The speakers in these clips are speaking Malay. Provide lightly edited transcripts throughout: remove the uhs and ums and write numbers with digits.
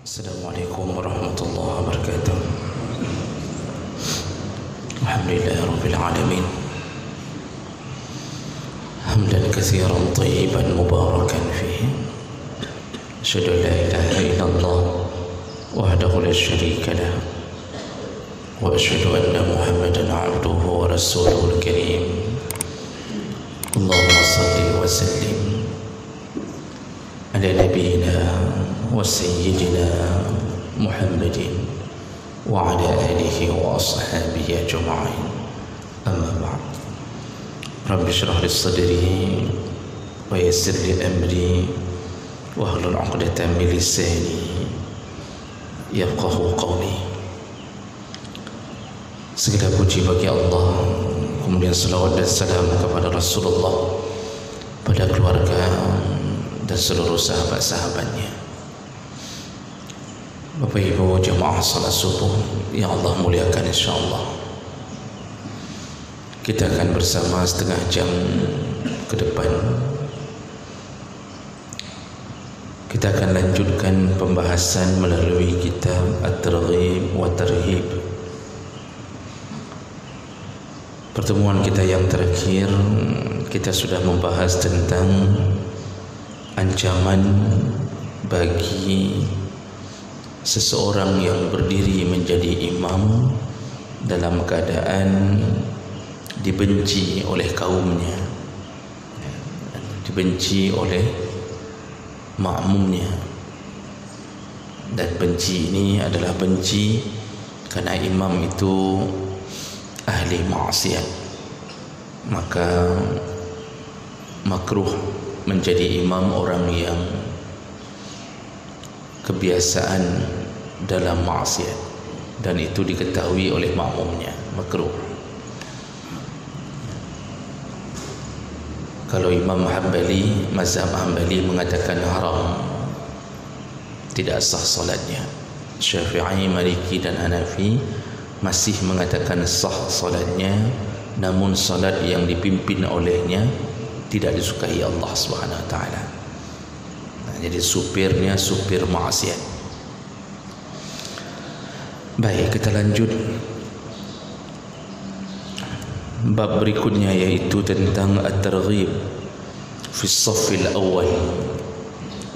Assalamualaikum warahmatullahi wabarakatuh. Alhamdulillah rabbil alamin. Hamdan katsiran thayyiban mubarakan fihi. Asyhadu an la ilaha illallah wahdahu la syarika lah. Wa asyhadu anna Muhammadan 'abduhu wa rasuluhul karim. Allahumma shalli wa sallim ala nabiyyina wa sayyidina Muhammadin wa ala alihi wa ashabihi ajma'in. Amma ba'd. Rabbi shrah li sadri wa yassir li amri wahlul 'uqdatam min lisani yafqahu qawli. Segala puji bagi Allah, kemudian salawat dan salam kepada Rasulullah, pada keluarga dan seluruh sahabat-sahabatnya. Bapak Ibu jemaah salat subuh yang Allah muliakan, insyaallah kita akan bersama setengah jam ke depan. Kita akan lanjutkan pembahasan melalui kitab At-Targhib wa Tarhib. Pertemuan kita yang terakhir kita sudah membahas tentang ancaman bagi seseorang yang berdiri menjadi imam dalam keadaan dibenci oleh kaumnya, dibenci oleh makmumnya. Dan benci ini adalah benci karena imam itu ahli maksiat, maka makruh menjadi imam orang yang kebiasaan dalam maksiat dan itu diketahui oleh makmumnya, makruh. Kalau Imam Hambali, mazhab Hambali mengatakan haram, tidak sah salatnya. Syafi'i, Maliki dan Hanafi masih mengatakan sah salatnya, namun salat yang dipimpin olehnya tidak disukai Allah Subhanahu wa taala. Jadi supirnya supir maksiat. Baik, kita lanjut bab berikutnya, yaitu tentang at-targhib fi as-saff al-awwal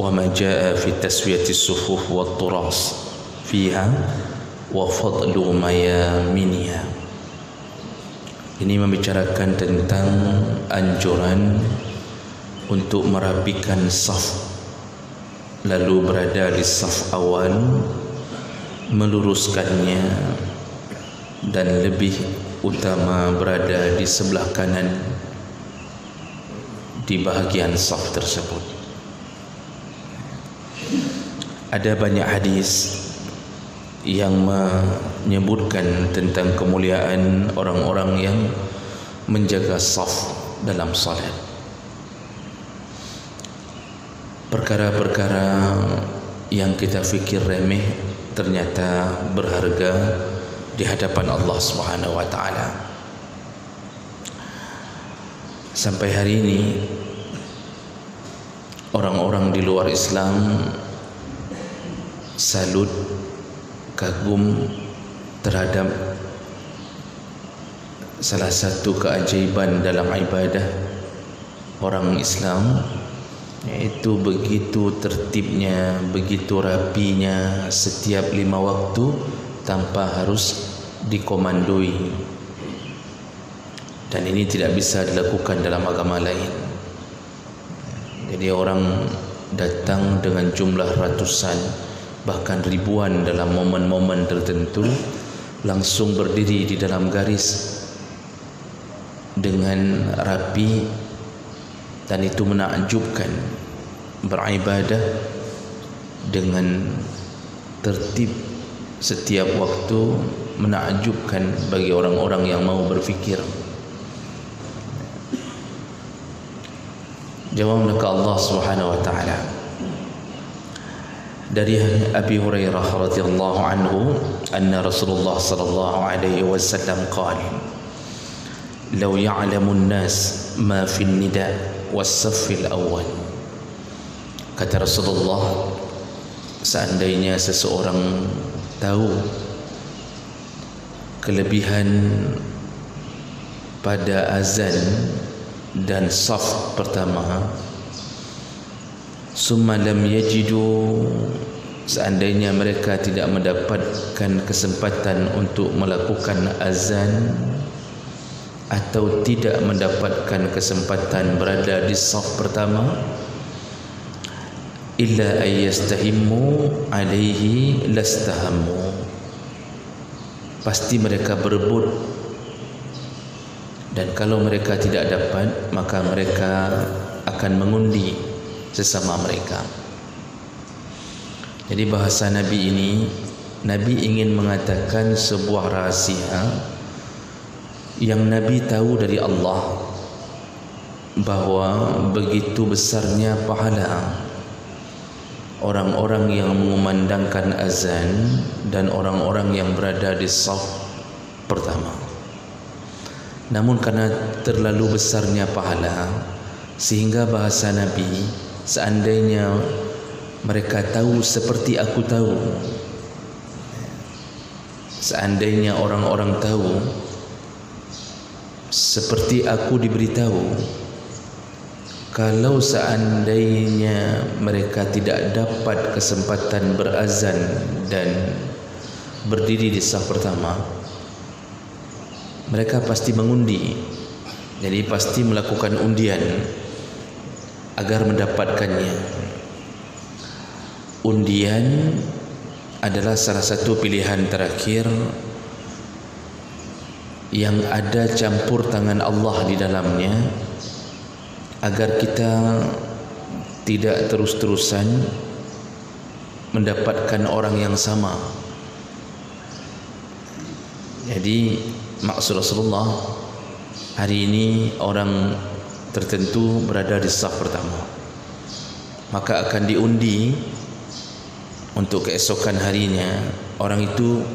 wa ma jaa fi taswiyati as-sufuf wa at-turas fiha wa fadlu mayaminiha. Ini membicarakan tentang anjuran untuk merapikan saf, lalu berada di saf awal, meluruskannya, dan lebih utama berada di sebelah kanan di bahagian saf tersebut. Ada banyak hadis yang menyebutkan tentang kemuliaan orang-orang yang menjaga saf dalam salat. Perkara-perkara yang kita fikir remeh ternyata berharga di hadapan Allah Subhanahu wa taala. Sampai hari ini orang-orang di luar Islam salut, kagum terhadap salah satu keajaiban dalam ibadah orang Islam, yaitu begitu tertibnya, begitu rapinya setiap 5 waktu tanpa harus dikomandoi. Dan ini tidak bisa dilakukan dalam agama lain. Jadi orang datang dengan jumlah ratusan bahkan ribuan dalam momen-momen tertentu, langsung berdiri di dalam garis dengan rapi, dan itu menakjubkan. Beribadah dengan tertib setiap waktu menakjubkan bagi orang-orang yang mau berfikir. Jawablah ke Allah Subhanahu wa taala. dari Abi Hurairah radhiyallahu anhu anna Rasulullah sallallahu alaihi wasallam qala law ya'lamu an-nas ma fi an-nida' was-saff al-awwal. Kata Rasulullah, seandainya seseorang tahu kelebihan pada azan dan saf pertama, summa lam yajidu, seandainya mereka tidak mendapatkan kesempatan untuk melakukan azan atau tidak mendapatkan kesempatan berada di saf pertama, illa ayyastahimmu alaihi lastahammu, pasti mereka berebut, dan kalau mereka tidak dapat maka mereka akan mengundi sesama mereka. Jadi bahasa Nabi ini, Nabi ingin mengatakan sebuah rahasia yang Nabi tahu dari Allah, bahwa begitu besarnya pahala orang-orang yang mengumandangkan azan dan orang-orang yang berada di saf pertama. Namun karena terlalu besarnya pahala, sehingga bahasa Nabi, seandainya mereka tahu seperti aku tahu, seandainya orang-orang tahu seperti aku diberitahu, kalau seandainya mereka tidak dapat kesempatan berazan dan berdiri di saf pertama, mereka pasti mengundi. Jadi pasti melakukan undian agar mendapatkannya. Undian adalah salah satu pilihan terakhir yang ada campur tangan Allah di dalamnya, agar kita tidak terus-terusan mendapatkan orang yang sama. Jadi maksud Rasulullah, hari ini orang tertentu berada di saf pertama, maka akan diundi untuk keesokan harinya orang itu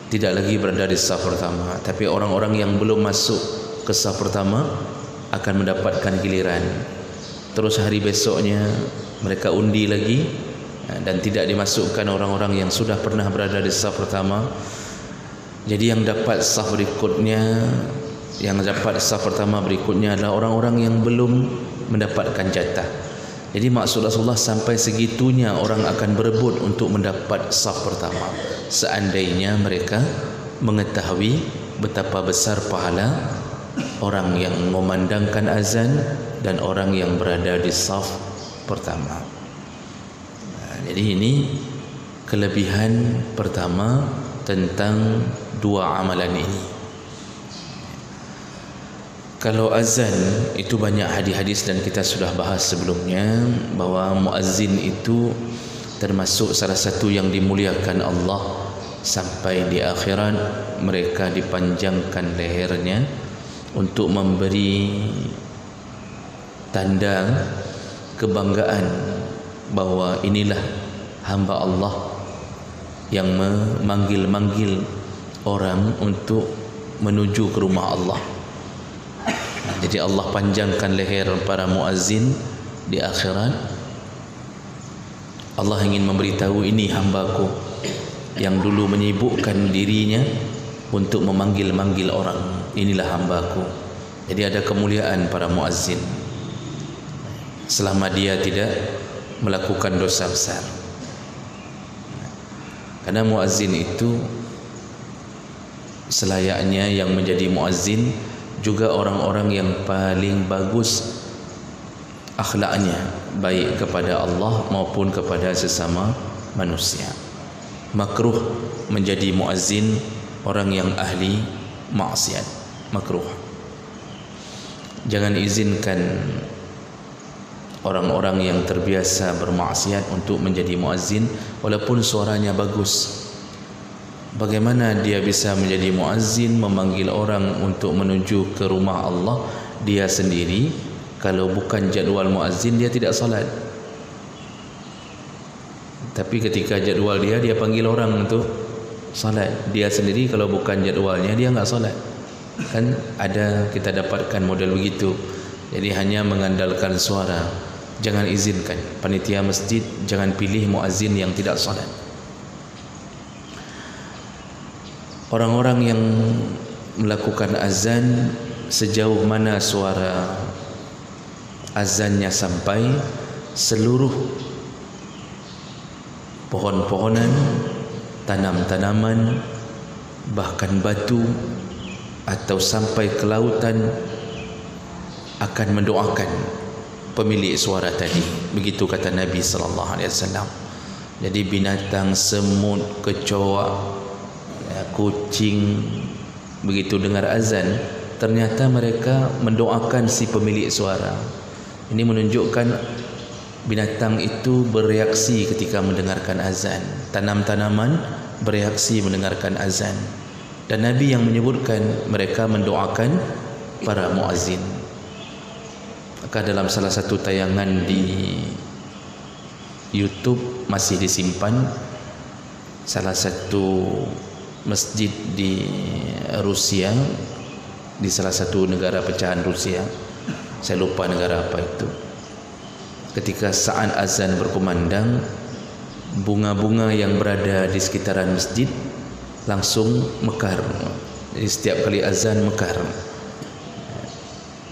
tidak lagi berada di saf pertama, tapi orang-orang yang belum masuk ke saf pertama akan mendapatkan giliran. Terus hari besoknya mereka undi lagi, dan tidak dimasukkan orang-orang yang sudah pernah berada di saf pertama. Jadi yang dapat saf berikutnya, yang dapat saf pertama berikutnya adalah orang-orang yang belum mendapatkan jatah. Jadi maksud Rasulullah, sampai segitunya orang akan berebut untuk mendapat saf pertama, seandainya mereka mengetahui betapa besar pahala orang yang memandangkan azan dan orang yang berada di saf pertama. Jadi ini kelebihan pertama tentang dua amalan ini. Kalau azan itu banyak hadis-hadis dan kita sudah bahas sebelumnya, bahwa muazzin itu termasuk salah satu yang dimuliakan Allah. Sampai di akhirat mereka dipanjangkan lehernya untuk memberi tanda kebanggaan bahwa inilah hamba Allah yang memanggil-manggil orang untuk menuju ke rumah Allah. Jadi Allah panjangkan leher para muazzin di akhirat. Allah ingin memberitahu, ini hambaku yang dulu menyibukkan dirinya untuk memanggil-manggil orang, inilah hambaku. Jadi ada kemuliaan para muazzin selama dia tidak melakukan dosa besar. Karena muazzin itu selayaknya yang menjadi muazzin juga orang-orang yang paling bagus akhlaknya, baik kepada Allah maupun kepada sesama manusia. Makruh menjadi muazzin orang yang ahli maksiat, makruh. Jangan izinkan orang-orang yang terbiasa bermaksiat untuk menjadi muazzin walaupun suaranya bagus. Bagaimana dia bisa menjadi muazzin, memanggil orang untuk menuju ke rumah Allah, dia sendiri kalau bukan jadual muazzin dia tidak salat. Tapi ketika jadual dia panggil orang untuk salat. Dia sendiri kalau bukan jadualnya dia enggak salat. Kan ada kita dapatkan model begitu. Jadi hanya mengandalkan suara. Jangan izinkan panitia masjid, jangan pilih muazzin yang tidak salat. Orang-orang yang melakukan azan, sejauh mana suara azannya sampai, seluruh pohon-pohonan, tanam-tanaman, bahkan batu atau sampai ke lautan akan mendoakan pemilik suara tadi. Begitu kata Nabi sallallahu alaihi wasallam. Jadi binatang, semut, kecoak, kucing begitu dengar azan, ternyata mereka mendoakan si pemilik suara. Ini menunjukkan binatang itu bereaksi ketika mendengarkan azan. Tanam-tanaman bereaksi mendengarkan azan. Dan Nabi yang menyebutkan mereka mendoakan para muazzin. Maka dalam salah satu tayangan di YouTube masih disimpan, salah satu masjid di Rusia, di salah satu negara pecahan Rusia, saya lupa negara apa itu. Ketika saat azan berkumandang, bunga-bunga yang berada di sekitaran masjid langsung mekar. Jadi setiap kali azan mekar.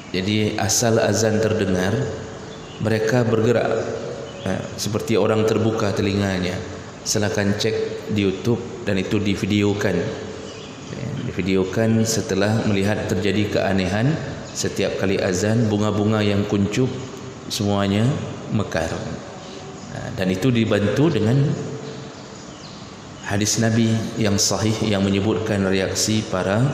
Jadi asal azan terdengar, mereka bergerak seperti orang terbuka telinganya. Silakan cek di YouTube dan itu divideokan. Divideokan setelah melihat terjadi keanehan setiap kali azan, bunga-bunga yang kuncup semuanya mekar. Dan itu dibantu dengan hadis Nabi yang sahih yang menyebutkan reaksi para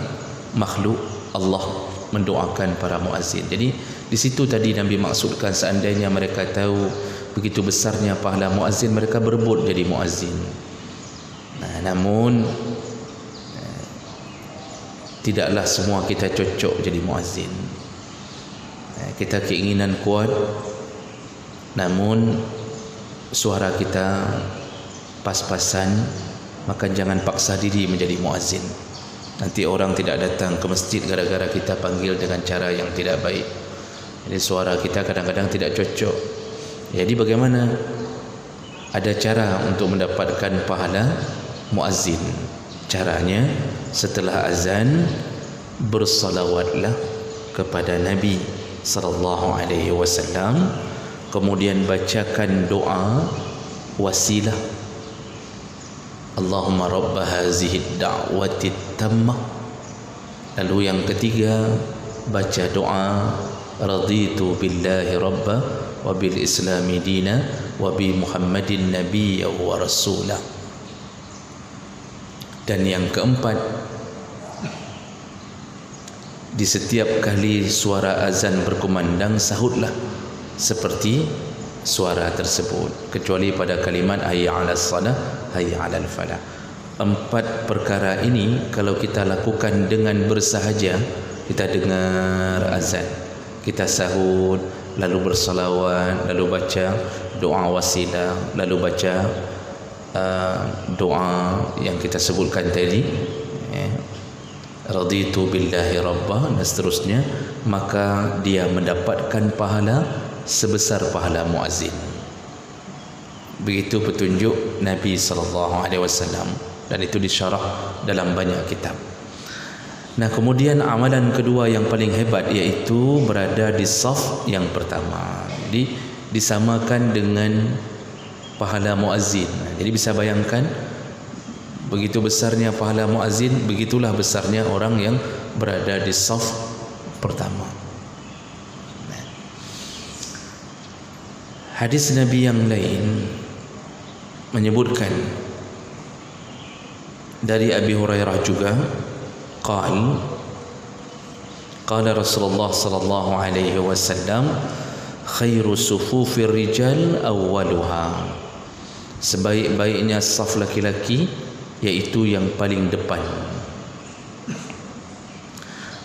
makhluk Allah mendoakan para muazzin. Jadi di situ tadi Nabi maksudkan seandainya mereka tahu begitu besarnya pahala muazzin, mereka berebut jadi muazzin. Namun tidaklah semua kita cocok jadi muazzin. Kita keinginan kuat, namun suara kita pas-pasan, maka jangan paksa diri menjadi muazzin. Nanti orang tidak datang ke masjid gara-gara kita panggil dengan cara yang tidak baik. Jadi suara kita kadang-kadang tidak cocok. Jadi bagaimana? Ada cara untuk mendapatkan pahala muazzin. Caranya setelah azan bersalawatlah kepada Nabi sallallahu alaihi wasallam, kemudian bacakan doa wasilah. Allahumma rabb hazihi da'wati tammah. Lalu yang ketiga baca doa raditu billahi rabba wa bil islami dina wa bi muhammadin nabiyya wa rasulah. Dan yang keempat, di setiap kali suara azan berkumandang sahutlah seperti suara tersebut, kecuali pada kalimat hayya 'alas salah, hayya 'alal falah. Empat perkara ini kalau kita lakukan dengan bersahaja, kita dengar azan, kita sahut, lalu bersalawat, lalu baca doa wasilah, lalu baca doa yang kita sebutkan tadi, raditu billahi rabbah dan seterusnya, maka dia mendapatkan pahala sebesar pahala muazzin. Begitu petunjuk Nabi sallallahu alaihi wasallam, dan itu disyarah dalam banyak kitab. Nah, kemudian amalan kedua yang paling hebat yaitu berada di saf yang pertama. Jadi disamakan dengan pahala muazzin. Jadi bisa bayangkan begitu besarnya pahala muazzin, begitulah besarnya orang yang berada di saf pertama. Hadis Nabi yang lain menyebutkan dari Abi Hurairah juga, qala Rasulullah sallallahu alaihi wasallam, khairu sufufir rijal awwaluha. Sebaik-baiknya saf laki-laki yaitu yang paling depan.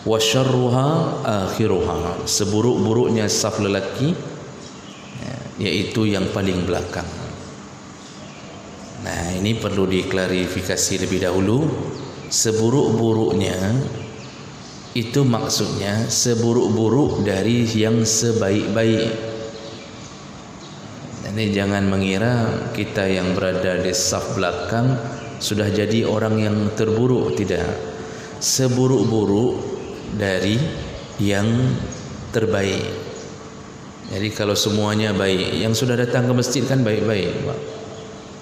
Wa syarruha akhiruha. Seburuk-buruknya saf lelaki yaitu yang paling belakang. Nah, ini perlu diklarifikasi lebih dahulu. Seburuk-buruknya itu maksudnya seburuk-buruk dari yang sebaik-baik. Jadi jangan mengira kita yang berada di saf belakang sudah jadi orang yang terburuk. Tidak. Seburuk-buruk dari yang terbaik. Jadi kalau semuanya baik, yang sudah datang ke masjid kan baik-baik,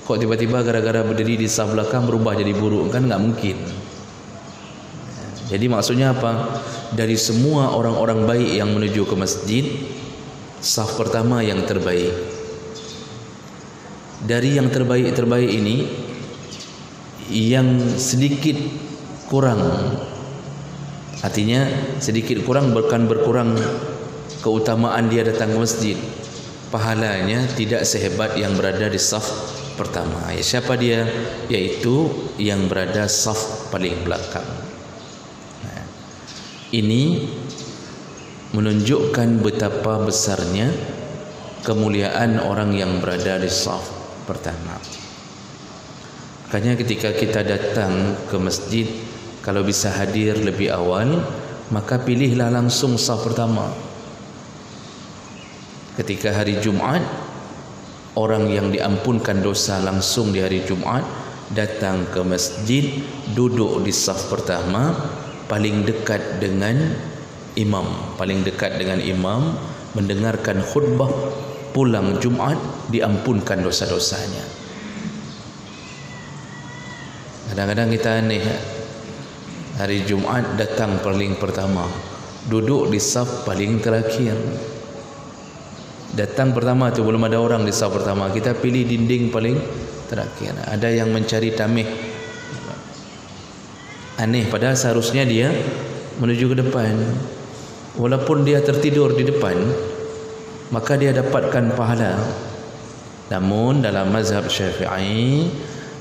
kok tiba-tiba gara-gara berdiri di saf belakang berubah jadi buruk? Kan nggak mungkin. Jadi maksudnya apa? Dari semua orang-orang baik yang menuju ke masjid, saf pertama yang terbaik. Dari yang terbaik-terbaik ini, yang sedikit kurang, artinya sedikit kurang bukan berkurang keutamaan dia datang ke masjid, pahalanya tidak sehebat yang berada di saf pertama. Ya, siapa dia? Yaitu yang berada saf paling belakang. Nah, ini menunjukkan betapa besarnya kemuliaan orang yang berada di saf pertama. Makanya ketika kita datang ke masjid, kalau bisa hadir lebih awal, maka pilihlah langsung saf pertama. Ketika hari Jumat, orang yang diampunkan dosa langsung di hari Jumat datang ke masjid, duduk di saf pertama, paling dekat dengan imam, mendengarkan khutbah, pulang Jumat diampunkan dosa-dosanya. Kadang-kadang kita aneh, hari Jumat datang paling pertama, duduk di saf paling terakhir. Datang pertama tu belum ada orang di saf pertama, kita pilih dinding paling terakhir. Ada yang mencari tamih. Aneh, padahal seharusnya dia menuju ke depan. Walaupun dia tertidur di depan, maka dia dapatkan pahala. Namun dalam mazhab Syafi'i,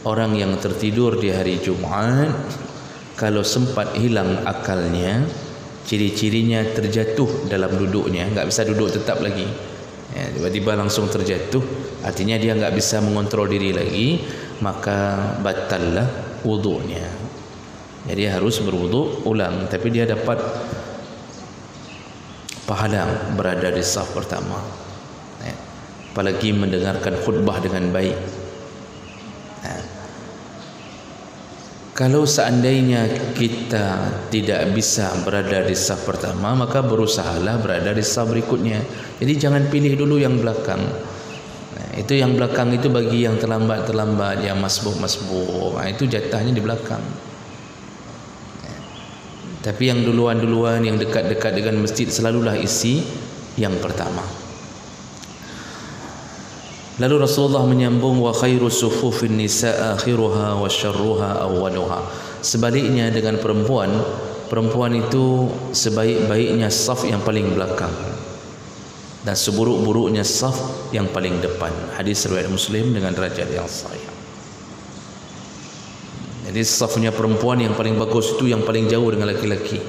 orang yang tertidur di hari Jumat, kalau sempat hilang akalnya, ciri-cirinya terjatuh dalam duduknya, enggak bisa duduk tetap lagi. Ya, tiba-tiba langsung terjatuh, artinya dia enggak bisa mengontrol diri lagi, maka batallah wudunya. Jadi harus berwudu ulang, tapi dia dapat pahala berada di saf pertama. Ya, apalagi mendengarkan khutbah dengan baik. Nah, kalau seandainya kita tidak bisa berada di saf pertama, maka berusahalah berada di saf berikutnya. Jadi jangan pilih dulu yang belakang. Nah, itu yang belakang itu bagi yang terlambat, yang masbuk. Nah, itu jatahnya di belakang. Tapi yang duluan-duluan, yang dekat-dekat dengan masjid, selalulah isi yang pertama. Lalu Rasulullah menyambung, wa khairu sufufin nisa akhiruha wa syarruha awwaluha. Sebaliknya dengan perempuan itu sebaik-baiknya saf yang paling belakang dan seburuk-buruknya saf yang paling depan. Hadis riwayat Muslim dengan derajat yang sahih. Jadi safnya perempuan yang paling bagus itu yang paling jauh dengan laki-laki.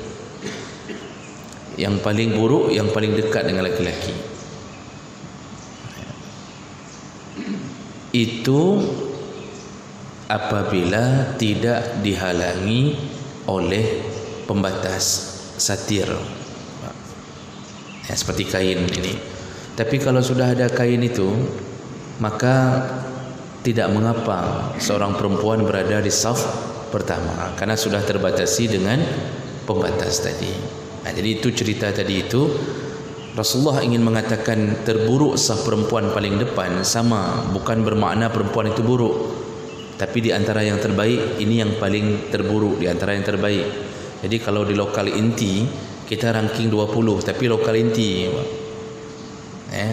Yang paling buruk yang paling dekat dengan laki-laki. Itu apabila tidak dihalangi oleh pembatas satir. Ya, seperti kain ini. Tapi kalau sudah ada kain itu, maka tidak mengapa seorang perempuan berada di saf pertama, karena sudah terbatasi dengan pembatas tadi. Nah, jadi itu cerita tadi itu. Rasulullah ingin mengatakan terburuk saf perempuan paling depan, sama, bukan bermakna perempuan itu buruk, tapi di antara yang terbaik, ini yang paling terburuk di antara yang terbaik. Jadi kalau di lokal inti kita ranking 20, tapi lokal inti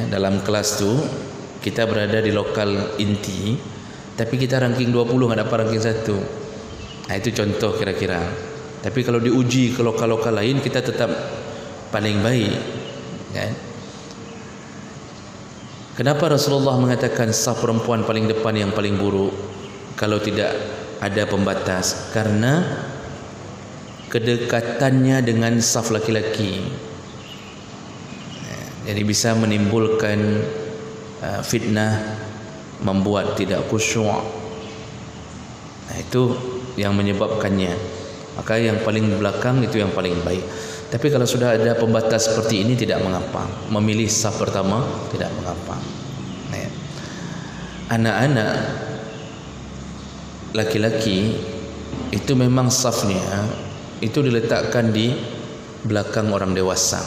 dalam kelas tu kita berada di lokal inti, tapi kita ranking 20, enggak dapat ranking 1. Nah, itu contoh kira-kira. Tapi kalau diuji ke lokal-lokal lain, kita tetap paling baik, kan? Kenapa Rasulullah mengatakan saf perempuan paling depan yang paling buruk kalau tidak ada pembatas? Karena kedekatannya dengan saf laki-laki. Jadi bisa menimbulkan fitnah, membuat tidak khusyuk, Nah, itu yang menyebabkannya. Maka yang paling belakang itu yang paling baik. Tapi kalau sudah ada pembatas seperti ini tidak mengapa. Memilih saf pertama tidak mengapa. Nah, anak-anak laki-laki itu memang safnya itu diletakkan di belakang orang dewasa,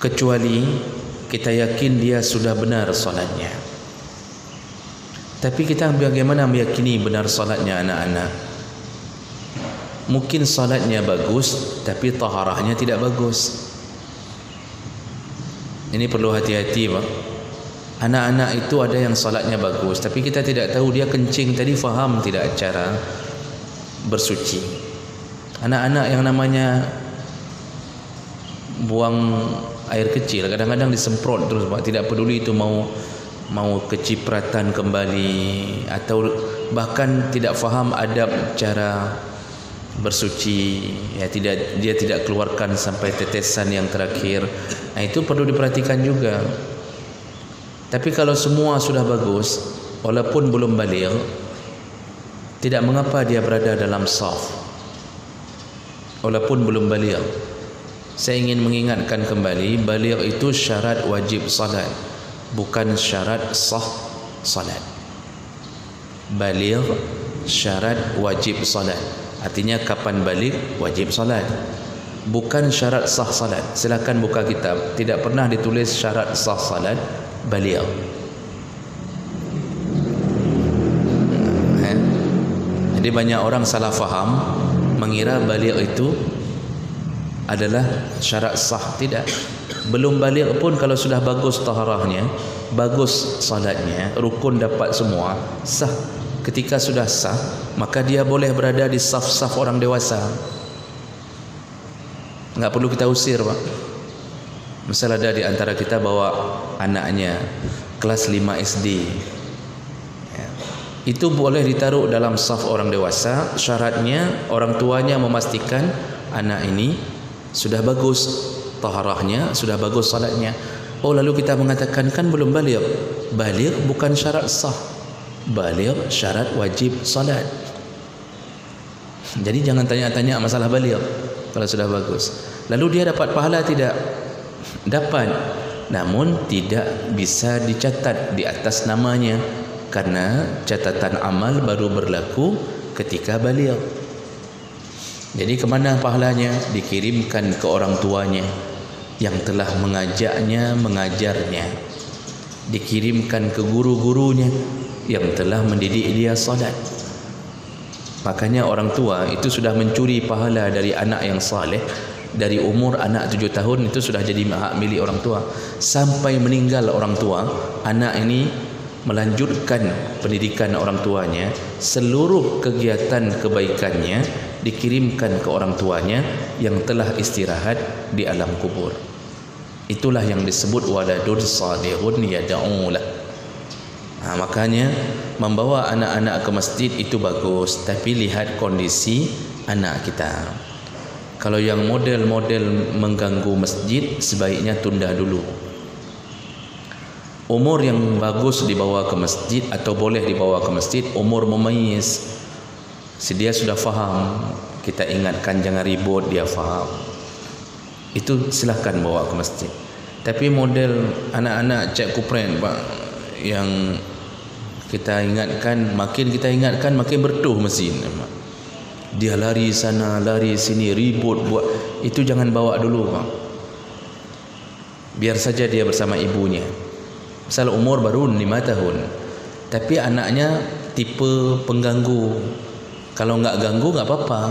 kecuali kita yakin dia sudah benar solatnya. Tapi kita bagaimana meyakini benar solatnya anak-anak? Mungkin solatnya bagus tapi taharahnya tidak bagus. Ini perlu hati-hati, Pak. Anak-anak itu ada yang solatnya bagus, tapi kita tidak tahu dia kencing tadi faham tidak cara bersuci. Anak-anak yang namanya buang air kecil kadang-kadang disemprot terus, Pak. Tidak peduli itu mau kecipratan kembali atau bahkan tidak faham adab cara bersuci, ya dia tidak keluarkan sampai tetesan yang terakhir. Nah, itu perlu diperhatikan juga. Tapi kalau semua sudah bagus, walaupun belum baligh, tidak mengapa dia berada dalam saf. Walaupun belum baligh. Saya ingin mengingatkan kembali, baligh itu syarat wajib salat, bukan syarat sah salat. Baligh syarat wajib salat. Artinya kapan baligh wajib salat, bukan syarat sah salat. Silakan buka kitab, tidak pernah ditulis syarat sah salat baligh. Jadi banyak orang salah faham, mengira baligh itu adalah syarat sah. Tidak. Belum baligh pun kalau sudah bagus taharahnya, bagus salatnya, rukun dapat semua, sah. Ketika sudah sah, maka dia boleh berada di saf-saf orang dewasa. Enggak perlu kita usir, Pak. Misal ada di antara kita bawa anaknya kelas 5 SD, ya, itu boleh ditaruh dalam saf orang dewasa. Syaratnya orang tuanya memastikan anak ini sudah bagus taharahnya, sudah bagus salatnya. Oh, lalu kita mengatakan kan belum baligh. Baligh bukan syarat sah, baligh syarat wajib salat. Jadi jangan tanya-tanya masalah baligh kalau sudah bagus. Lalu dia dapat pahala tidak? Dapat, namun tidak bisa dicatat di atas namanya, karena catatan amal baru berlaku ketika baligh. Jadi kemana pahalanya? Dikirimkan ke orang tuanya yang telah mengajaknya, mengajarnya. Dikirimkan ke guru-gurunya yang telah mendidik dia salat. Makanya orang tua itu sudah mencuri pahala dari anak yang saleh. Dari umur anak 7 tahun itu sudah jadi hak milik orang tua. Sampai meninggal orang tua, anak ini melanjutkan pendidikan orang tuanya. Seluruh kegiatan kebaikannya dikirimkan ke orang tuanya yang telah istirahat di alam kubur. Itulah yang disebut waladun salihun yad'u lah. Nah, makanya membawa anak-anak ke masjid itu bagus, tapi lihat kondisi anak kita. Kalau yang model-model mengganggu masjid, sebaiknya tunda dulu. Umur yang bagus dibawa ke masjid atau boleh dibawa ke masjid, umur memayis. Dia sudah faham, kita ingatkan jangan ribut, dia faham. Itu silahkan bawa ke masjid. Tapi model anak-anak cek kupren, Pak, yang kita ingatkan, makin makin bertuh mesin. Dia lari sana, lari sini, ribut buat. Itu jangan bawa dulu, Pak. Biar saja dia bersama ibunya. Misal umur baru 5 tahun, tapi anaknya tipe pengganggu. Kalau enggak ganggu enggak apa-apa.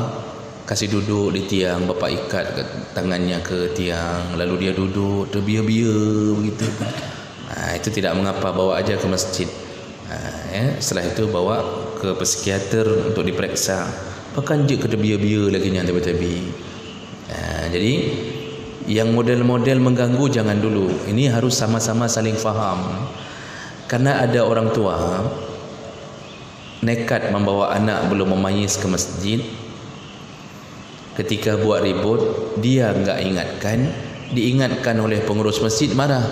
Kasih duduk di tiang, bapak ikat tangannya ke tiang, lalu dia duduk terbiar-biar begitu. Nah, itu tidak mengapa, bawa aja ke masjid. Nah, setelah itu bawa ke psikiater untuk diperiksa. Bahkan je ke terbiar-biar lagi yang tebi-tebi. Jadi yang model-model mengganggu jangan dulu. Ini harus sama-sama saling faham. Karena ada orang tua nekat membawa anak belum memayis ke masjid. Ketika buat ribut, dia enggak ingatkan, diingatkan oleh pengurus masjid, marah.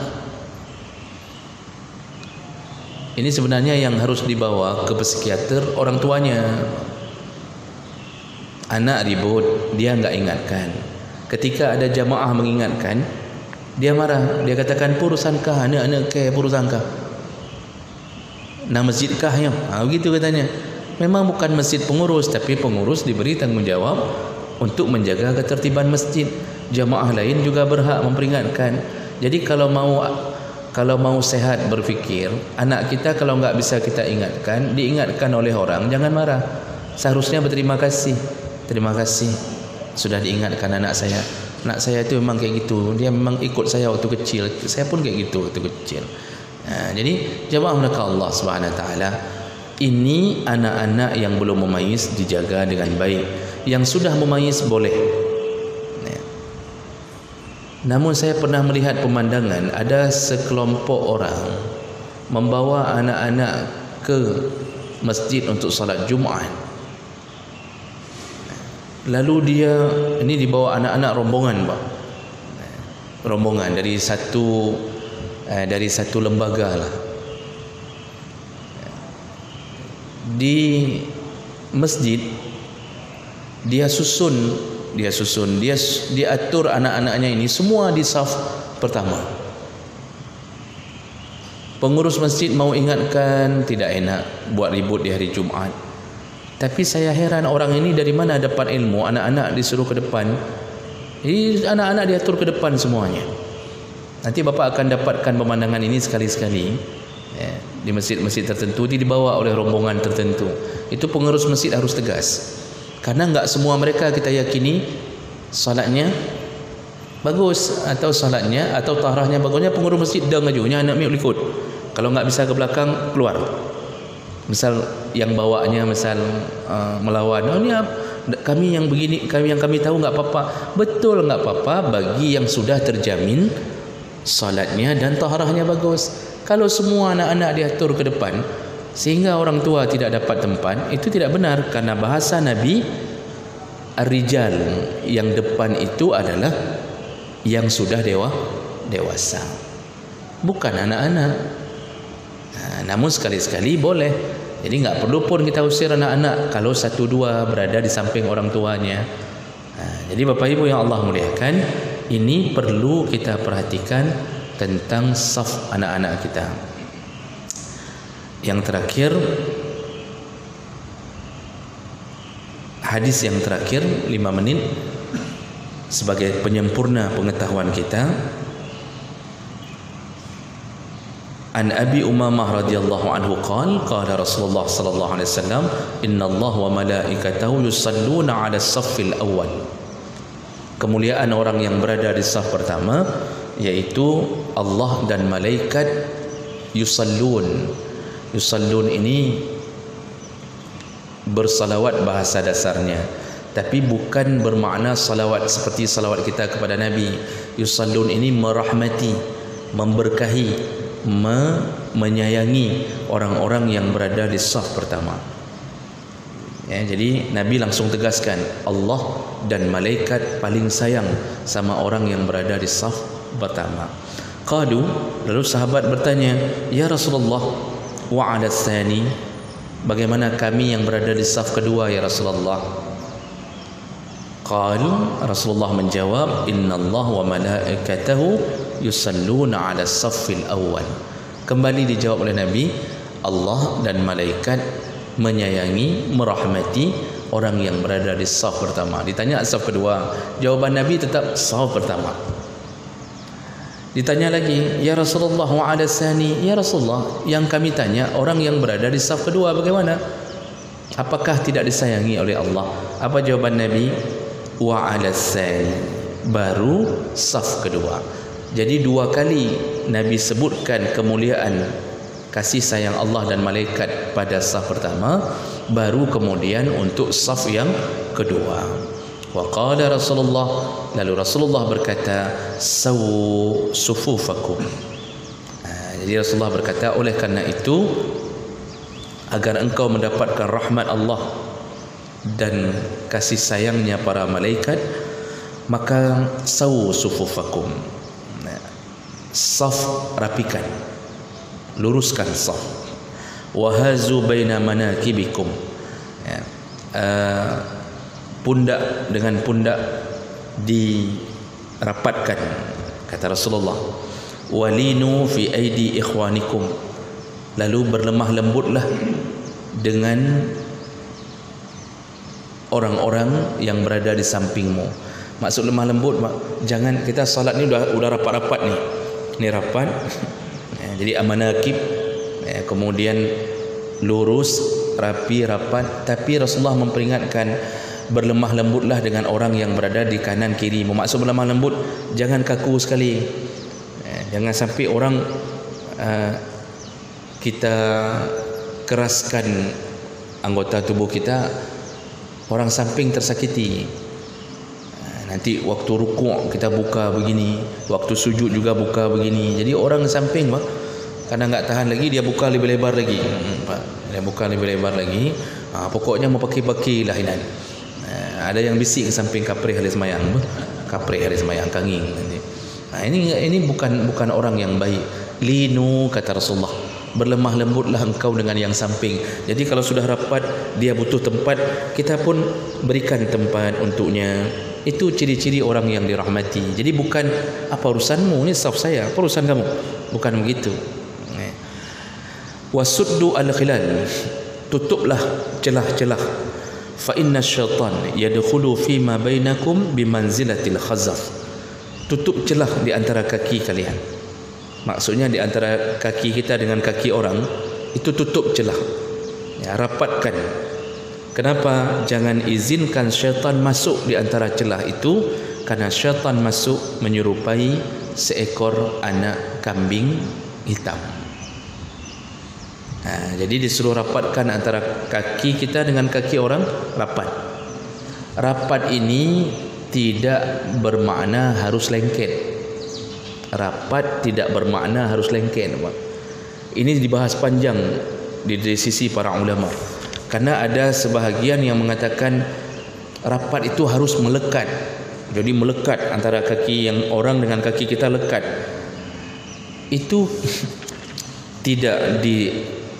Ini sebenarnya yang harus dibawa ke psikiater orang tuanya. Anak ribut, dia enggak ingatkan. Ketika ada jamaah mengingatkan, dia marah. Dia katakan, purusankah anak-anak ke purusankah? Nah, masjidkah ya? Begitu katanya. Memang bukan masjid pengurus, tapi pengurus diberi tanggungjawab untuk menjaga ketertiban masjid. Jamaah lain juga berhak memperingatkan. Jadi kalau mau sehat berfikir, anak kita kalau enggak bisa kita ingatkan, diingatkan oleh orang, jangan marah. Seharusnya berterima kasih. Terima kasih sudah diingatkan anak saya. Anak saya itu memang kayak gitu. Dia memang ikut saya waktu kecil. Saya pun kayak gitu waktu kecil. Jadi jamaah mereka Allah Subhanahu Wa Taala, ini anak-anak yang belum memayis dijaga dengan baik. Yang sudah memayis boleh. Namun saya pernah melihat pemandangan ada sekelompok orang membawa anak-anak ke masjid untuk salat Jumaat. Lalu dia ini dibawa anak-anak rombongan, Pak. Rombongan dari satu lembaga lah. Di masjid dia atur anak-anaknya ini semua di saf pertama. Pengurus masjid mau ingatkan, tidak enak buat ribut di hari Jumaat. Tapi saya heran, orang ini dari mana dapat ilmu? Anak-anak disuruh ke depan. Jadi anak-anak diatur ke depan semuanya. Nanti Bapak akan dapatkan pemandangan ini sekali-sekali di masjid-masjid tertentu, dibawa oleh rombongan tertentu. Itu pengurus masjid harus tegas. Karena enggak semua mereka kita yakini salatnya bagus atau salatnya atau tahrahnya bagusnya. Pengurus masjid dah ngajunya anak milik ikut. Kalau enggak bisa ke belakang, keluar. Misal yang bawanya melawan, ini kami yang begini, kami tahu enggak apa-apa. Betul, enggak apa-apa bagi yang sudah terjamin salatnya dan tahrahnya bagus. Kalau semua anak-anak diatur ke depan sehingga orang tua tidak dapat tempat, itu tidak benar. Karena bahasa Nabi, ar-rijal, yang depan itu adalah yang sudah dewasa, bukan anak-anak. Namun sekali-sekali boleh. Jadi enggak perlu pun kita usir anak-anak kalau satu dua berada di samping orang tuanya. Jadi Bapak Ibu yang Allah muliakan, ini perlu kita perhatikan tentang saf anak-anak kita. Yang terakhir, hadis yang terakhir 5 menit sebagai penyempurna pengetahuan kita. An Abi Umamah radhiyallahu anhu qala Rasulullah sallallahu alaihi wasallam, innallaha wa malaikatahu yusalluna 'ala as-saffil awwal. Kemuliaan orang yang berada di saf pertama, yaitu Allah dan malaikat yusallun. Yusallun ini bersalawat bahasa dasarnya, tapi bukan bermakna salawat seperti salawat kita kepada Nabi. Yusallun ini merahmati, memberkahi, menyayangi orang-orang yang berada di saf pertama. Jadi Nabi langsung tegaskan, Allah dan malaikat paling sayang sama orang yang berada di saf pertama. Qalu, lalu sahabat bertanya, ya Rasulullah, wa 'ala tsani, bagaimana kami yang berada di saf kedua ya Rasulullah? Qalu, Rasulullah menjawab, innallaha wa malaikatahu yusalluna 'ala as-saffil awwal. Kembali dijawab oleh Nabi, Allah dan malaikat menyayangi, merahmati orang yang berada di saf pertama. Ditanya saf kedua, jawaban Nabi tetap saf pertama. Ditanya lagi, ya Rasulullah wa 'ala tsani, ya Rasulullah, yang kami tanya orang yang berada di saf kedua bagaimana? Apakah tidak disayangi oleh Allah? Apa jawaban Nabi? Wa 'ala tsani, baru saf kedua. Jadi 2 kali Nabi sebutkan kemuliaan kasih sayang Allah dan malaikat pada saf pertama, baru kemudian untuk saf yang kedua. Wa qala Rasulullah, lalu Rasulullah berkata, sawu sufufakum. Jadi Rasulullah berkata, oleh karena itu, agar engkau mendapatkan rahmat Allah dan kasih sayangnya para malaikat, maka sawu sufufakum, saf rapikan, luruskan saf. wahazu baina manakibikum, ya, pundak dengan pundak dirapatkan, kata Rasulullah. Walinu fi aidi ikhwanikum, lalu berlemah lembutlah dengan orang-orang yang berada di sampingmu. Maksud lemah lembut, jangan kita salat ni udah rapat-rapat ni. Ni rapat. Jadi amanakib, kemudian lurus, rapi, rapat. Tapi Rasulullah memperingatkan, berlemah lembutlah dengan orang yang berada di kanan kiri. Maksud berlemah lembut, jangan kaku sekali. Jangan sampai orang kita keraskan anggota tubuh kita, orang samping tersakiti. Nanti waktu rukuk kita buka begini, waktu sujud juga buka begini. Jadi orang samping kadang enggak tahan lagi, dia buka lebih lebar lagi. Dia buka lebih lebar lagi. Pokoknya mau pakai lah ini. Ada yang bisik ke samping, kaprih hari semayang. Kaprih hari semayang, kanging nanti. Ini bukan orang yang baik. Linu, kata Rasulullah, berlemah lembutlah engkau dengan yang samping. Jadi kalau sudah rapat, dia butuh tempat, kita pun berikan tempat untuknya. Itu ciri-ciri orang yang dirahmati. Jadi bukan apa urusanmu, ini saf saya, apa urusan kamu, bukan begitu. Wasuddu al-khilal, tutuplah celah-celah. Fa inna syaitan yadkhulu fi ma bainakum bimanzilatil khazaf. Tutup celah di antara kaki kalian. Maksudnya di antara kaki kita dengan kaki orang, itu tutup celah, ya, rapatkan. Kenapa? Jangan izinkan syaitan masuk di antara celah itu, karena syaitan masuk menyerupai seekor anak kambing hitam. Jadi disuruh rapatkan antara kaki kita dengan kaki orang, rapat. Rapat ini tidak bermakna harus lengket. Rapat tidak bermakna harus lengket. Ini dibahas panjang di sisi para ulama. Karena ada sebahagian yang mengatakan rapat itu harus melekat. Jadi melekat antara kaki yang orang dengan kaki kita lekat. Itu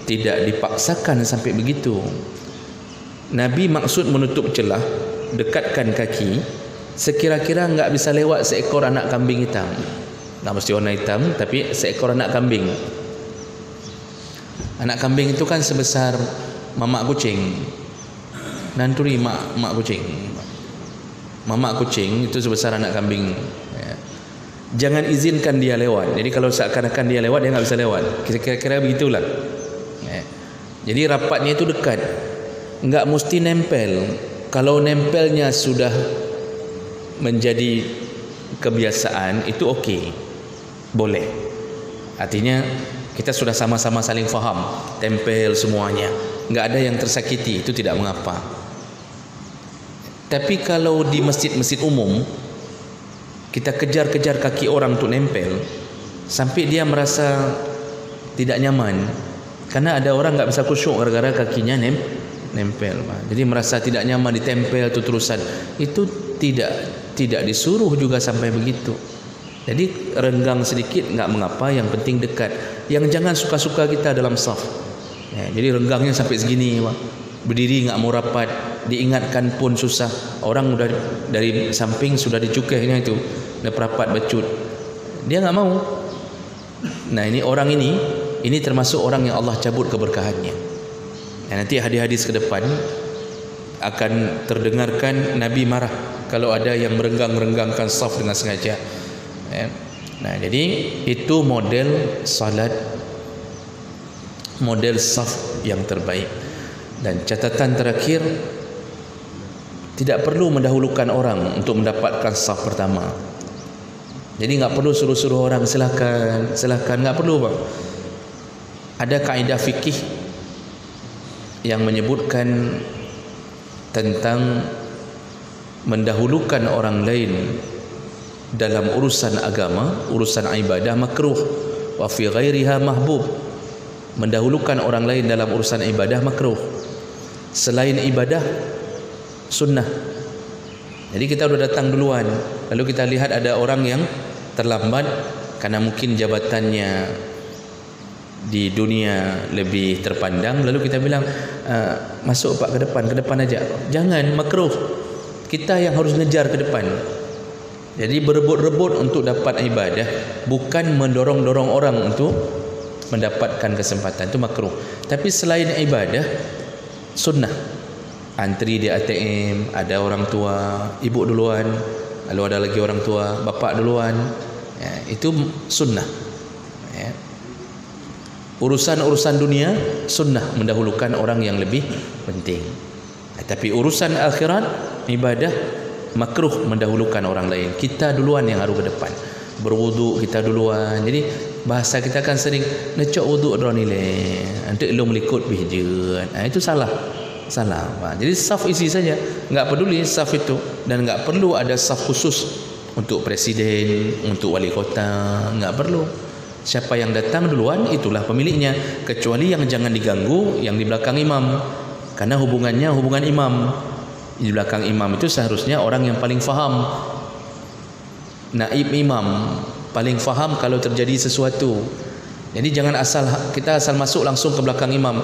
tidak dipaksakan sampai begitu. Nabi maksud menutup celah, dekatkan kaki, sekira-kira enggak bisa lewat seekor anak kambing hitam. Tak mesti warna hitam, tapi seekor anak kambing. Anak kambing itu kan sebesar mamak kucing. Nanturi mak kucing. Mamak kucing itu sebesar anak kambing. Jangan izinkan dia lewat. Jadi kalau seakan-akan dia lewat, dia enggak bisa lewat. Kira-kira begitulah. Jadi rapatnya itu dekat. Enggak mesti nempel. Kalau nempelnya sudah menjadi kebiasaan, itu okey, boleh. Artinya kita sudah sama-sama saling faham, tempel semuanya, enggak ada yang tersakiti, itu tidak mengapa. Tapi kalau di masjid-masjid umum kita kejar-kejar kaki orang untuk nempel sampai dia merasa tidak nyaman, karena ada orang enggak bisa khusyuk gara-gara kakinya nempel. Jadi merasa tidak nyaman ditempel itu terusan. Itu tidak disuruh juga sampai begitu. Jadi renggang sedikit enggak mengapa, yang penting dekat. Yang jangan suka-suka kita dalam saf. Jadi renggangnya sampai segini, berdiri enggak mau rapat, diingatkan pun susah. Orang udah dari samping sudah dicukihnya itu, dah rapat becut. Dia enggak mau. Nah, ini orang ini termasuk orang yang Allah cabut keberkahannya. Nanti hadis-hadis ke depan akan terdengarkan Nabi marah kalau ada yang merenggang-renggangkan saf dengan sengaja. Nah, jadi itu model salat, model saf yang terbaik. Dan catatan terakhir, tidak perlu mendahulukan orang untuk mendapatkan saf pertama. Jadi enggak perlu suruh-suruh orang silakan, enggak perlu, Pak. Ada kaedah fikih yang menyebutkan tentang mendahulukan orang lain dalam urusan agama, urusan ibadah makruh, wa fi ghairiha mahbub. Mendahulukan orang lain dalam urusan ibadah makruh. Selain ibadah sunnah. Jadi kita sudah datang duluan, lalu kita lihat ada orang yang terlambat karena mungkin jabatannya di dunia lebih terpandang, lalu kita bilang masuk Pak ke depan aja. Jangan, makruh. Kita yang harus ngejar ke depan. Jadi berebut-rebut untuk dapat ibadah, bukan mendorong-dorong orang untuk mendapatkan kesempatan, itu makruh. Tapi selain ibadah, sunnah. Antri di ATM, ada orang tua, ibu duluan, lalu ada lagi orang tua, bapak duluan, ya, itu sunnah, ya. Urusan-urusan dunia sunnah mendahulukan orang yang lebih penting, tapi urusan akhirat, ibadah, makruh mendahulukan orang lain. Kita duluan yang harus ke depan. Berwuduk kita duluan. Jadi bahasa kita kan sering ngecok wuduk dah nilai, nanti lu melikut bihjun. Itu salah. Jadi saf isi saja, enggak peduli saf itu, dan enggak perlu ada saf khusus untuk presiden, untuk wali kota, enggak perlu. Siapa yang datang duluan itulah pemiliknya, kecuali yang jangan diganggu yang di belakang imam, karena hubungannya hubungan imam. Di belakang imam itu seharusnya orang yang paling faham, naib imam, paling faham kalau terjadi sesuatu. Jadi jangan kita asal masuk langsung ke belakang imam.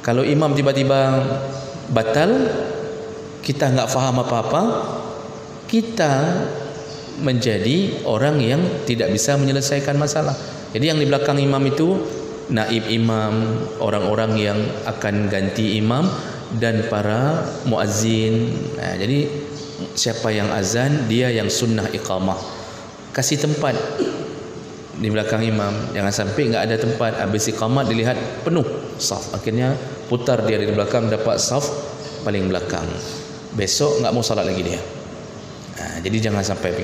Kalau imam tiba-tiba batal, kita enggak faham apa-apa, kita menjadi orang yang tidak bisa menyelesaikan masalah. Jadi yang di belakang imam itu naib imam, orang-orang yang akan ganti imam, dan para muazzin. Jadi siapa yang azan, dia yang sunnah iqamah. Kasih tempat di belakang imam, jangan sampai enggak ada tempat. Habis iqamat dilihat penuh saf, akhirnya putar dia di belakang, dapat saf paling belakang. Besok enggak mau salat lagi dia. Jadi jangan sampai